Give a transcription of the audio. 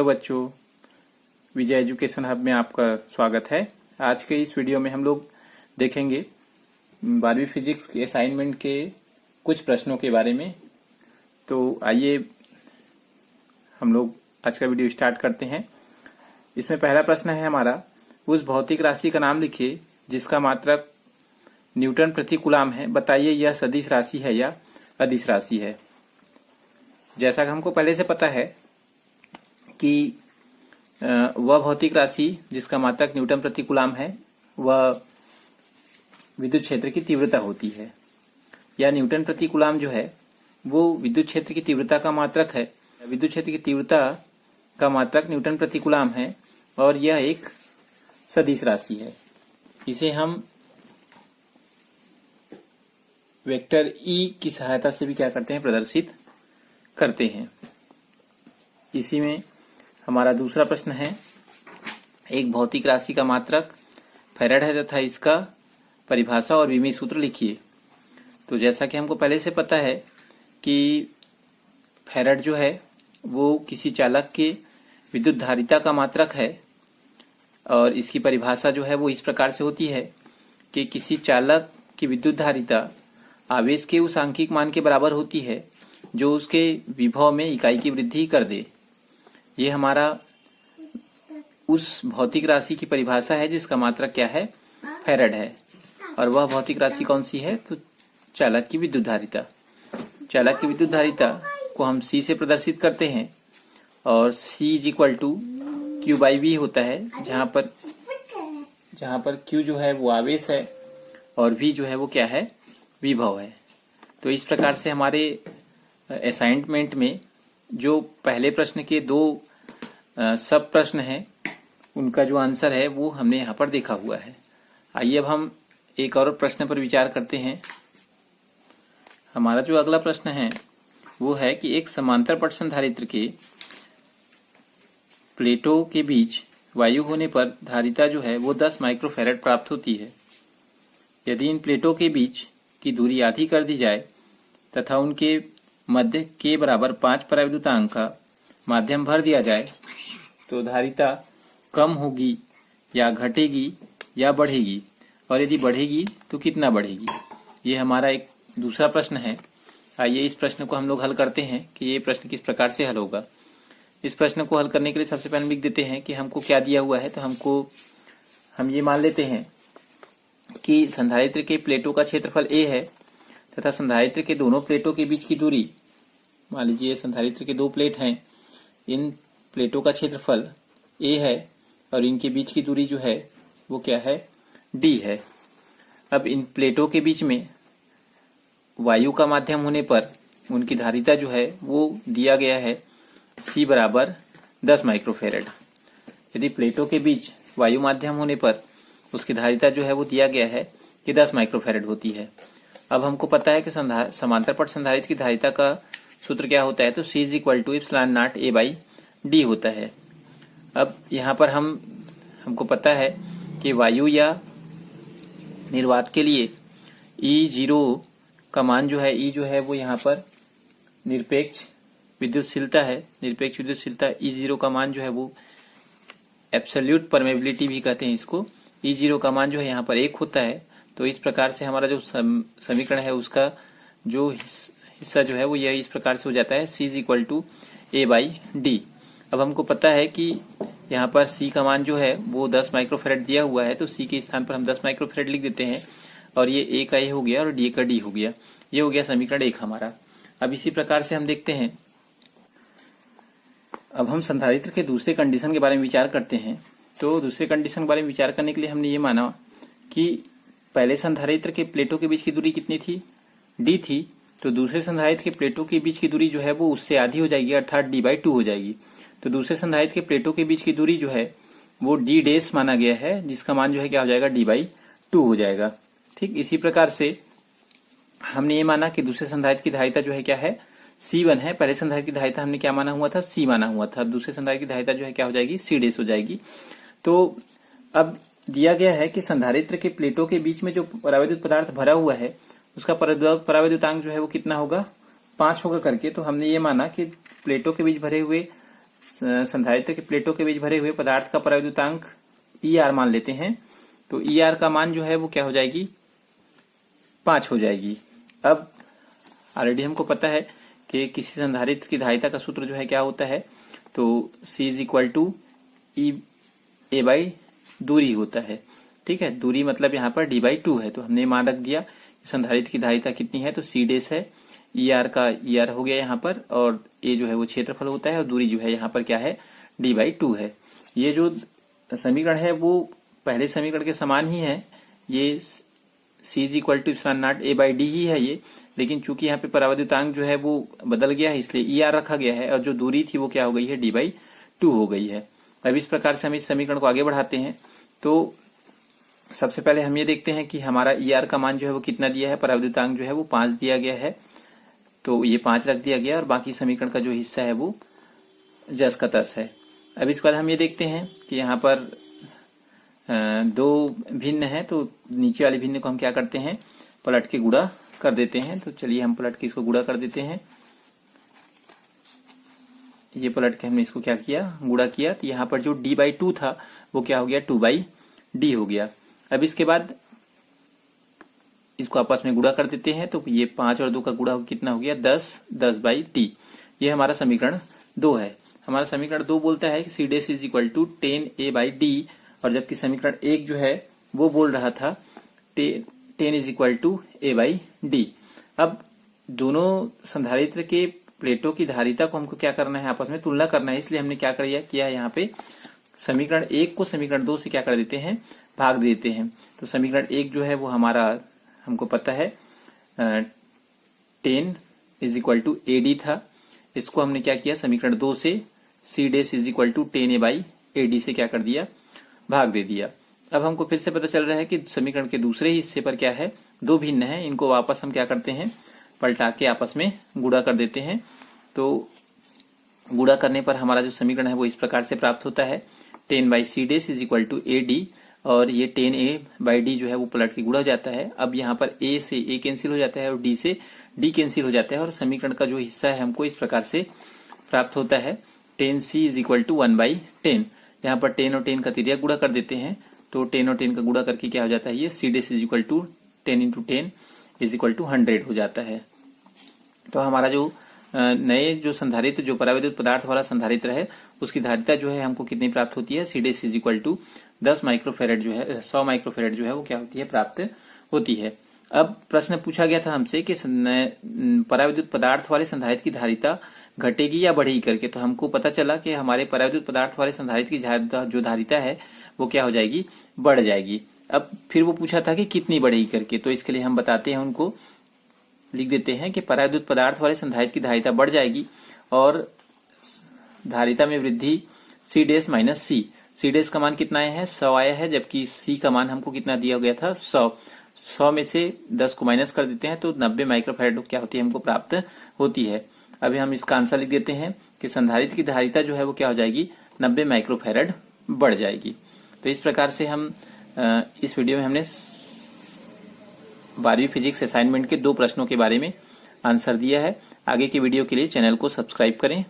Hello बच्चों, विजय education hub में आपका स्वागत है। आज के इस वीडियो में हम लोग देखेंगे 12वीं फिजिक्स के असाइनमेंट के कुछ प्रश्नों के बारे में। तो आइए हम लोग आज का वीडियो स्टार्ट करते हैं। इसमें पहला प्रश्न है हमारा, उस भौतिक राशि का नाम लिखिए जिसका मात्रक न्यूटन प्रति कूलम है। बताइए यह सदिश राशि है या अदिश राशि है। जैसा कि हमको पहले से पता है कि वह भौतिक राशि जिसका मात्रक न्यूटन प्रति कूलम है वह विद्युत क्षेत्र की तीव्रता होती है, या न्यूटन प्रति कूलम जो है वो विद्युत क्षेत्र की तीव्रता का मात्रक है। विद्युत क्षेत्र की तीव्रता का मात्रक न्यूटन प्रति कूलम है और यह एक सदिश राशि है। इसे हम वेक्टर ई की सहायता से भी क्या करते हैं, प्रदर्शित करते हैं। इसी में हमारा दूसरा प्रश्न है, एक भौतिक राशि का मात्रक फैराड है तथा इसका परिभाषा और विमीय सूत्र लिखिए। तो जैसा कि हमको पहले से पता है कि फैराड जो है वो किसी चालक के विद्युत धारिता का मात्रक है और इसकी परिभाषा जो है वो इस प्रकार से होती है कि किसी चालक की विद्युत धारिता आवेश के उस आंशिक मान के बराबर होती है जो उसके विभव में इकाई की वृद्धि कर दे। ये हमारा उस भौतिक राशि की परिभाषा है जिसका मात्रक क्या है, फैराड है। और वह भौतिक राशि कौन सी है, तो चालक की विद्युत धारिता। चालक की विद्युत धारिता को हम C से प्रदर्शित करते हैं और C is equal to Q by V होता है, जहां पर Q जो है वो आवेश है और V जो है वो क्या है, विभव है। तो इस प्रकार से हमारे असाइनमेंट में जो पहले प्रश्न के दो सब प्रश्न हैं उनका जो आंसर है वो हमने यहाँ पर देखा हुआ है। आइए अब हम एक और प्रश्न पर विचार करते हैं। हमारा जो अगला प्रश्न है वो है कि एक समांतर पट संधारित्र के प्लेटों के बीच वायु होने पर धारिता जो है वो 10 माइक्रोफैराड प्राप्त होती है। यदि इन प्लेटों के बीच की दूरी आधी कर दी जाए तथा उनके मध्य के बराबर 5 पराविद्युतांक का माध्यम भर दिया जाए तो धारिता कम होगी या घटेगी या बढ़ेगी, और यदि बढ़ेगी तो कितना बढ़ेगी। ये हमारा एक दूसरा प्रश्न है। आइए इस प्रश्न को हम लोग हल करते हैं कि ये प्रश्न किस प्रकार से हल होगा। इस प्रश्न को हल करने के लिए सबसे पहले लिख देते हैं कि हमको क्या दिया हुआ है। तो हम ये मान लेते हैं कि संधारित्र के प्लेटों का क्षेत्रफल A है तथा संधारित्र के दोनों प्लेटों के बीच की दूरी, मान लीजिए संधारित्र के दो प्लेट हैं, इन प्लेटों का क्षेत्रफल A है और इनके बीच की दूरी जो है वो क्या है, D है। अब इन प्लेटों के बीच में वायु का माध्यम होने पर उनकी धारिता जो है वो दिया गया है C बराबर 10 माइक्रोफैराड। यदि प्लेटों के बीच वायु माध्यम होने पर उसकी धारिता जो है वो दिया गया है कि 10 माइक्रोफैराड होती है। अब हमको पता है कि समांतर पट संधारित्र की धारिता का सूत्र क्या होता है, तो C is equal to epsilon naught A by D होता है। अब यहाँ पर हमको पता है कि वायु या निर्वात के लिए E0 का मान जो है, E जो है वो यहाँ पर निरपेक्ष विद्युतशीलता है। निरपेक्ष विद्युतशीलता E0 का मान जो है वो एब्सोल्यूट परमेबिलिटी भी कहते हैं इसको। E0 का मान जो है यहाँ पर 1 होता है। तो इस प्रकार से हमारा जो समीकरण है उसका जो हिस्सा जो है वो यह इस प्रकार से हो जाता है, C is equal to A by D। अब हमको पता है कि यहाँ पर C का मान जो है वो 10 माइक्रोफैराड दिया हुआ है, तो C के स्थान पर हम 10 माइक्रोफैराड लिख देते हैं और ये A का A हो गया और D का D हो गया। ये हो गया समीकरण 1 हमारा। अब इसी प्रकार से हम देखते हैं, अब हम संधारित्र के दूसरे कंडीशन के बारे में विचार करते हैं। तो दूसरे कंडीशन के बारे में विचार करने के लिए हमने ये माना कि पहले संधारित्र के प्लेटों के बीच की दूरी कितनी थी, D थी। तो दूसरे संधारित्र के प्लेटों के बीच की दूरी जो है वो उससे आधी हो जाएगी, अर्थात D बाई 2 हो जाएगी। तो दूसरे संधारित्र के प्लेटों के बीच की दूरी जो है वो D डैश माना गया है, जिसका मान जो है क्या हो जाएगा, D बाई 2 हो जाएगा। ठीक इसी प्रकार से हमने ये माना कि दूसरे संधारित्र की धारिता जो है क्या है, C1 है। पहले संधारित्र की धारिता हमने क्या माना हुआ था, C माना हुआ था। दूसरे संधारित्र की धारिता जो है क्या हो जाएगी, C डैश हो जाएगी। तो अब दिया गया है कि संधारित्र के प्लेटों के बीच में जो परावैद्युत पदार्थ भरा हुआ है उसका परावैद्युतांक जो है वो कितना होगा, 5 होगा करके। तो हमने ये माना कि प्लेटों के बीच भरे हुए संधारित्र के प्लेटों के बीच भरे हुए पदार्थ का पराविद्युतांक ER मान लेते हैं, तो ER का मान जो है वो क्या हो जाएगी, 5 हो जाएगी। अब ऑलरेडी हमको पता है कि किसी संधारित्र की धारिता का सूत्र जो है क्या होता है, तो C is equal to E by दूरी होता है। ठीक है, दूरी मतलब यहाँ पर D/2 है, तो हमने मान रख दिया संधारित्र की धारिता कितनी है, तो C डैश है, ER का ER हो गया यहाँ पर, और A जो है वो क्षेत्रफल होता है, और दूरी जो है यहाँ पर क्या है, D/2 है। ये जो समीकरण है वो पहले समीकरण के समान ही है, ये C is equal to epsilon naught A/D ही है ये, लेकिन चूंकि यहाँ पे पराविद्युतांक जो है वो बदल गया है, इसलिए ER रखा गया है, और जो दूरी थी वो क्या हो गई है, D/2 हो गई है। अब इस प्रकार से हम इस समीकरण को आगे बढ़ाते हैं। तो सबसे पहले हम ये देखते हैं कि हमारा ER का मान जो है वो कितना दिया है, पराविद्युतांक जो है वो 5 दिया गया है, तो ये 5 रख दिया गया, और बाकी समीकरण का जो हिस्सा है वो जस का तस है। अब इसके बाद हम ये देखते हैं कि यहाँ पर 2 भिन्न है, तो नीचे वाले भिन्न को हम क्या करते हैं, पलट के गुणा कर देते हैं। तो चलिए हम पलट के इसको गुणा कर देते हैं। ये पलट के हमने इसको क्या किया, गुणा किया, तो यहाँ पर जो D/2 था वो क्या हो गया, 2/D हो गया। अब इसके बाद इसको आपस में गुणा कर देते हैं, तो ये 5 और 2 का गुणा कितना हो गया, 10, 10/D। ये हमारा समीकरण 2 है। हमारा समीकरण 2 बोलता है कि C dash is equal to 10A/D, और जबकि समीकरण 1 जो है वो बोल रहा था 10 इज इक्वल टू A/D। अब दोनों संधारित्र के प्लेटों की धारिता को हमको क्या करना है, आपस में तुलना करना है, इसलिए हमने क्या किया यहाँ पे समीकरण 1 को समीकरण 2 से क्या कर देते हैं, भाग देते हैं। तो समीकरण 1 जो है वो हमारा हमको पता है 10 इज इक्वल टू AD था, इसको हमने क्या किया, समीकरण 2 से C dash is equal to 10A/AD से क्या कर दिया, भाग दे दिया। अब हमको फिर से पता चल रहा है कि समीकरण के दूसरे हिस्से पर क्या है, 2 भिन्न है, इनको वापस हम क्या करते हैं, पलटा के आपस में गुणा कर देते हैं। तो गुणा करने पर हमारा जो समीकरण है वो इस प्रकार से प्राप्त होता है, 10/C dash is equal to AD, और ये 10A/D जो है वो पलट के गुणा हो जाता है। अब यहाँ पर A से A कैंसिल हो जाता है, और D से D कैंसिल हो जाता है, और समीकरण का जो हिस्सा है हमको इस प्रकार से प्राप्त होता है, 10C इज इक्वल टू 1/10। यहाँ पर 10 और 10 का तिर्यक गुणा कर देते हैं, तो 10 और 10 का गुणा करके क्या हो जाता है, ये C dash is equal to 10 into 10 is equal to 100 हो जाता है। तो हमारा जो नए जो संधारित्र, जो पराविद्युत पदार्थ वाला संधारित्र है, उसकी धारिता जो है हमको कितनी प्राप्त होती है, C dash is equal to 10 microfarad जो है, 100 माइक्रोफेरेड जो है वो क्या होती है, प्राप्त होती है। अब प्रश्न पूछा गया था हमसे कि पराविद्युत पदार्थ वाले संधारित्र की धारिता घटेगी या बढ़ेगी करके, तो हमको पता चला कि हमारे पराविद्युत पदार्थ वाले संधारित्र की जो धारिता है वो क्या हो जाएगी, बढ़ जाएगी। अब फिर वो पूछा था कि कितनी बढ़ेगी करके, तो इसके लिए हम बताते हैं, उनको लिख देते हैं कि पराविद्युत पदार्थ वाले संधारित्र की धारिता बढ़ जाएगी, और धारिता में वृद्धि C dash minus C। C dash का मान कितना आया है, 100 आया है, जबकि C का मान हमको कितना दिया गया था, 100 में से 10 को माइनस कर देते हैं, तो 90 माइक्रोफैराड क्या होती है, हमको प्राप्त होती है। अभी हम इसका आंसर लिख देते हैं कि संधारित्र की धारिता जो है वो क्या हो जाएगी, 90 माइक्रोफैराड बढ़ जाएगी। तो इस प्रकार से हम इस वीडियो में हमने 12वीं फिजिक्स असाइनमेंट के 2 प्रश्नों के बारे में आंसर दिया है। आगे की वीडियो के लिए चैनल को सब्सक्राइब करें।